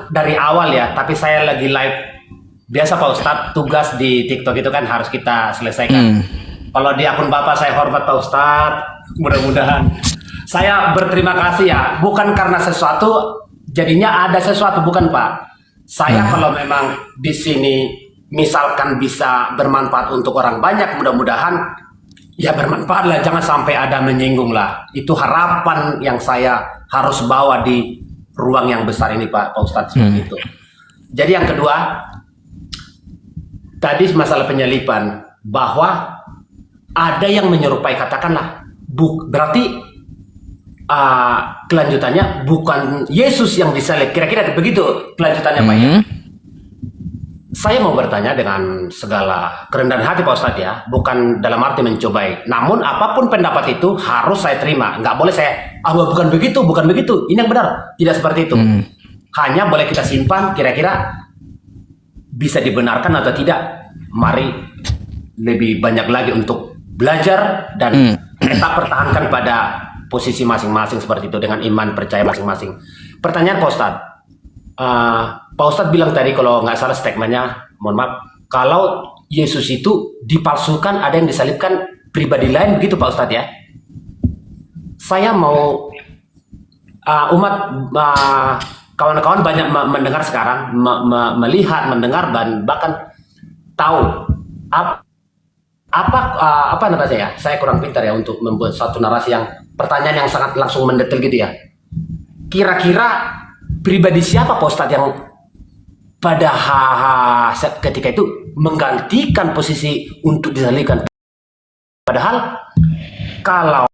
dari awal ya, tapi saya lagi live. Biasa Pak Ustadz, tugas di TikTok itu kan harus kita selesaikan. Kalau di akun Bapak saya hormat Pak Ustadz, mudah-mudahan. Saya berterima kasih ya, bukan karena sesuatu, jadinya ada sesuatu, bukan Pak. Saya kalau memang di sini misalkan bisa bermanfaat untuk orang banyak, mudah-mudahan ya bermanfaat lah, jangan sampai ada menyinggung lah. Itu harapan yang saya harus bawa di ruang yang besar ini Pak Ustadz, seperti itu. Jadi yang kedua, tadi masalah penyalipan, bahwa ada yang menyerupai, katakanlah, berarti kelanjutannya bukan Yesus yang disalib, kira-kira begitu kelanjutannya Pak ya. Saya mau bertanya dengan segala kerendahan hati Pak Ustadz ya, bukan dalam arti mencobai. Namun apapun pendapat itu harus saya terima. Nggak boleh saya, bukan begitu, ini yang benar. Tidak seperti itu. Hanya boleh kita simpan, kira-kira bisa dibenarkan atau tidak. Mari lebih banyak lagi untuk belajar dan tetap pertahankan pada posisi masing-masing seperti itu, dengan iman percaya masing-masing. Pertanyaan Pak Ustadz. Pak Ustadz bilang tadi, kalau nggak salah statementnya, mohon maaf, kalau Yesus itu dipalsukan, ada yang disalibkan pribadi lain, begitu Pak Ustadz ya. Saya mau umat, kawan-kawan banyak mendengar sekarang, melihat, mendengar, dan bahkan tahu apa namanya saya kurang pintar ya untuk membuat satu narasi yang pertanyaan yang sangat langsung mendetail gitu ya. Kira-kira pribadi siapa Pak Ustadz yang pada ketika itu menggantikan posisi untuk disalibkan? Padahal kalau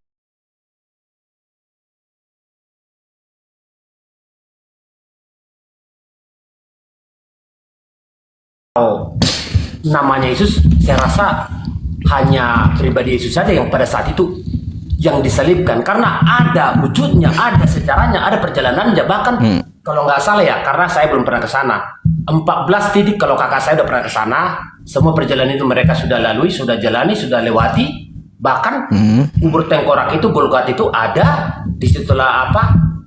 namanya Yesus, saya rasa hanya pribadi Yesus saja yang pada saat itu yang disalibkan, karena ada wujudnya, ada sejarahnya, ada perjalanannya. Bahkan kalau nggak salah ya, karena saya belum pernah ke sana, 14 titik kalau kakak saya udah pernah ke sana, semua perjalanan itu mereka sudah lalui, sudah jalani, sudah lewati. Bahkan kubur tengkorak itu, Golgota itu ada, disitulah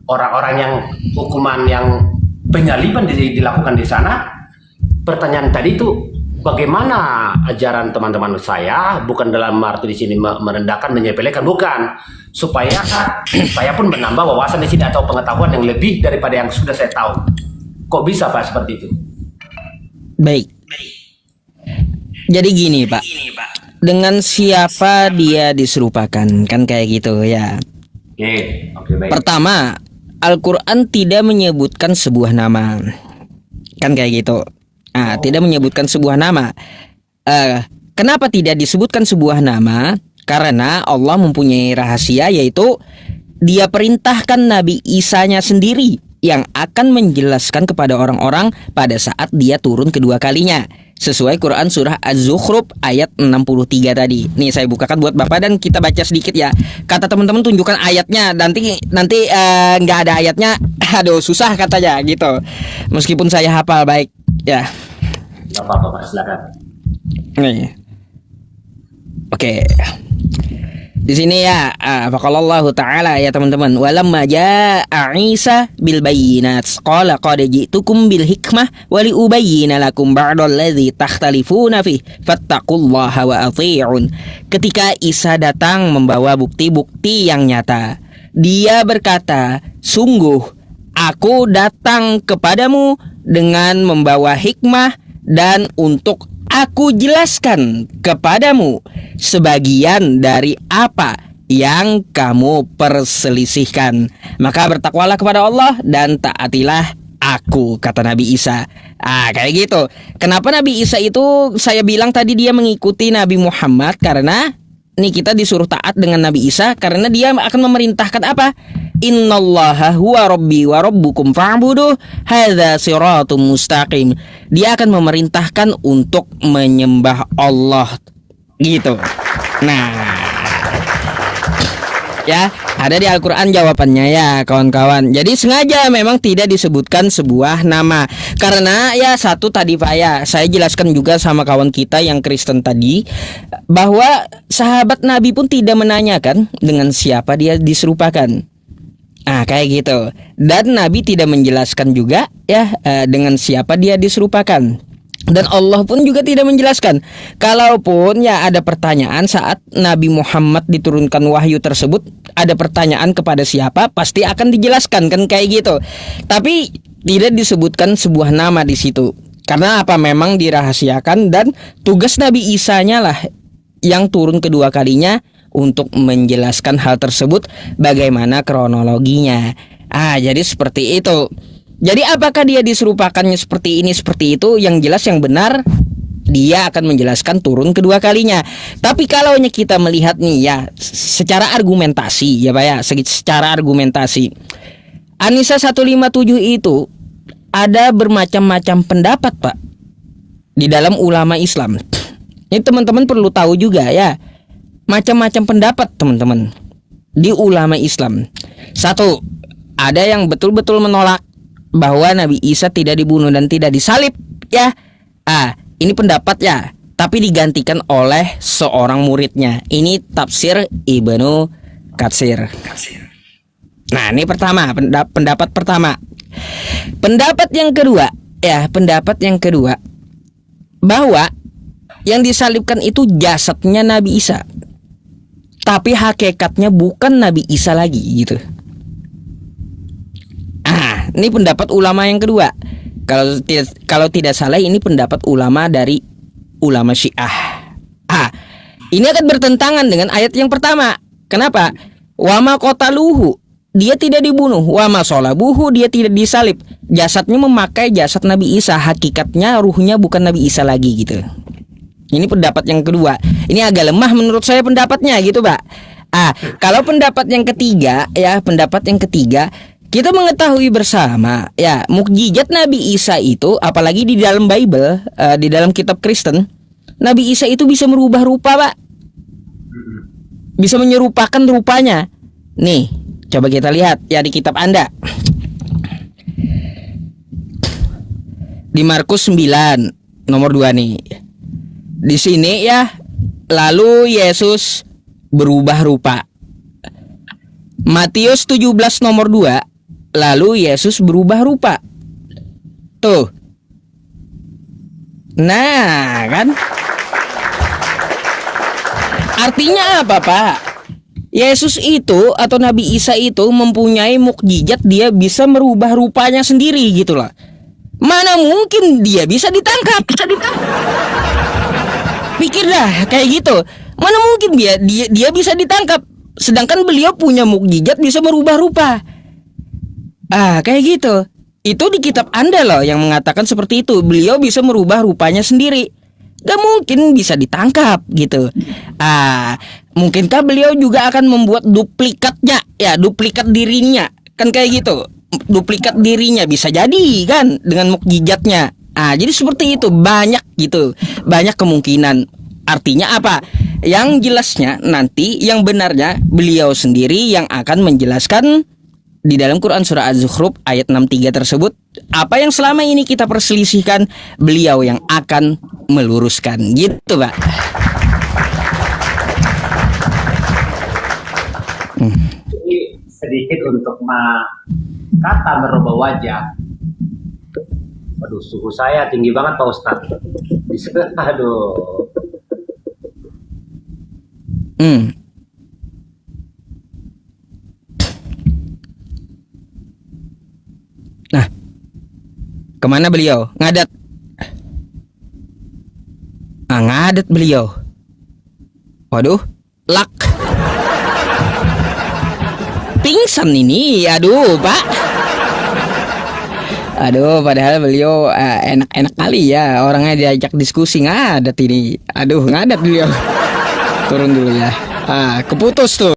orang-orang yang hukuman yang penyaliban dilakukan di sana. Pertanyaan tadi itu, bagaimana ajaran teman-teman saya, bukan dalam arti di sini merendahkan, menyepelekan, bukan, supaya saya pun menambah wawasan di sini atau pengetahuan yang lebih daripada yang sudah saya tahu. Kok bisa Pak seperti itu? Baik. Jadi gini Pak, dengan siapa dia diserupakan, kan kayak gitu ya. Oke, baik. Pertama, Al-Quran tidak menyebutkan sebuah nama, kan kayak gitu. Tidak menyebutkan sebuah nama. Kenapa tidak disebutkan sebuah nama? Karena Allah mempunyai rahasia, yaitu Dia perintahkan Nabi Isa-nya sendiri yang akan menjelaskan kepada orang-orang pada saat Dia turun kedua kalinya, sesuai Quran surah Az-Zukhruf ayat 63 tadi. Nih saya bukakan buat Bapak dan kita baca sedikit ya. Kata teman-teman tunjukkan ayatnya, nanti nggak ada ayatnya, aduh susah katanya gitu. Meskipun saya hafal baik ya. Nggak apa-apa Pak, silakan. Nih. Oke. Di sini ya, faqalallahu ta'ala ya teman-teman, walamma jaa'a Isa bil bayyinat qala qad ji'tukum bil hikmah wa li ubayyina lakum ba'dal ladzi takhtalifuna fi fattaqullaha wa athi'un. Ketika Isa datang membawa bukti-bukti yang nyata, Dia berkata, sungguh aku datang kepadamu dengan membawa hikmah dan untuk aku jelaskan kepadamu sebagian dari apa yang kamu perselisihkan. Maka bertakwalah kepada Allah dan taatilah aku, kata Nabi Isa. Kayak gitu. Kenapa Nabi Isa itu saya bilang tadi dia mengikuti Nabi Muhammad? Karena nih kita disuruh taat dengan Nabi Isa, karena dia akan memerintahkan apa? Innallaha huwa rabbi wa rabbukum fa'buduh hadza siratum mustaqim. Dia akan memerintahkan untuk menyembah Allah gitu. Nah, ya ada di Al-Quran jawabannya ya kawan-kawan. Jadi sengaja memang tidak disebutkan sebuah nama, karena ya satu tadi Pak ya, saya jelaskan juga sama kawan kita yang Kristen tadi, bahwa sahabat Nabi pun tidak menanyakan dengan siapa dia diserupakan. Nah, kayak gitu. Dan Nabi tidak menjelaskan juga ya dengan siapa dia diserupakan. Dan Allah pun juga tidak menjelaskan. Kalaupun ya ada pertanyaan saat Nabi Muhammad diturunkan wahyu tersebut, ada pertanyaan kepada siapa, pasti akan dijelaskan kan kayak gitu. Tapi tidak disebutkan sebuah nama di situ. Karena apa? Memang dirahasiakan, dan tugas Nabi Isa-nya lah yang turun kedua kalinya untuk menjelaskan hal tersebut, bagaimana kronologinya. Jadi seperti itu. Jadi apakah dia diserupakannya seperti ini, seperti itu? Yang jelas yang benar, dia akan menjelaskan turun kedua kalinya. Tapi kalau kita melihat nih ya, secara argumentasi ya Pak ya, secara argumentasi, An-Nisa 157 itu ada bermacam-macam pendapat Pak di dalam ulama Islam. Ini teman-teman perlu tahu juga ya, macam-macam pendapat teman-teman di ulama Islam. Satu, ada yang betul-betul menolak bahwa Nabi Isa tidak dibunuh dan tidak disalib ya. Ini pendapat ya, tapi digantikan oleh seorang muridnya. Ini tafsir Ibnu Katsir. Nah, ini pertama, pendapat pertama. Pendapat yang kedua ya, pendapat yang kedua bahwa yang disalibkan itu jasadnya Nabi Isa, tapi hakikatnya bukan Nabi Isa lagi gitu. Ini pendapat ulama yang kedua. Kalau tidak salah ini pendapat ulama dari ulama Syiah. Ini akan bertentangan dengan ayat yang pertama. Kenapa? Wa ma qataluhu, dia tidak dibunuh. Wa ma sholabuhu, dia tidak disalib. Jasadnya memakai jasad Nabi Isa, hakikatnya ruhnya bukan Nabi Isa lagi gitu. Ini pendapat yang kedua. Ini agak lemah menurut saya pendapatnya gitu, Pak. Kalau pendapat yang ketiga ya, pendapat yang ketiga, kita mengetahui bersama ya, mukjizat Nabi Isa itu, apalagi di dalam Bible, di dalam kitab Kristen, Nabi Isa itu bisa merubah rupa, Pak. Bisa menyerupakan rupanya. Nih, coba kita lihat ya di kitab Anda. Di Markus 9 nomor 2 nih. Di sini ya, lalu Yesus berubah rupa. Matius 17 nomor 2, lalu Yesus berubah rupa. Tuh. Nah, kan? Artinya apa, Pak? Yesus itu atau Nabi Isa itu mempunyai mukjizat, dia bisa merubah rupanya sendiri gitu loh. Mana mungkin dia bisa ditangkap? Pikir dah kayak gitu. Mana mungkin dia bisa ditangkap, sedangkan beliau punya mukjizat bisa merubah rupa. Kayak gitu. Itu di kitab Anda loh yang mengatakan seperti itu. Beliau bisa merubah rupanya sendiri. Gak mungkin bisa ditangkap gitu. Mungkinkah beliau juga akan membuat duplikatnya, ya duplikat dirinya, kan kayak gitu. Duplikat dirinya bisa jadi kan dengan mukjizatnya. Jadi seperti itu, banyak gitu, banyak kemungkinan. Artinya apa? Yang jelasnya nanti yang benarnya beliau sendiri yang akan menjelaskan di dalam Quran surah Az-Zukhruf ayat 63 tersebut. Apa yang selama ini kita perselisihkan, beliau yang akan meluruskan gitu, Pak. Jadi sedikit untuk kata merubah wajah. Waduh, suhu saya tinggi banget Pak Ustadz. Aduh. Nah, kemana beliau? Ngadat. Ngadat beliau. Waduh, lak. Pingsan ini, aduh Pak. Aduh, padahal beliau enak-enak kali ya, orangnya diajak diskusi, ngadat ini. Aduh, ngadat beliau. Turun dulu ya. Keputus tuh.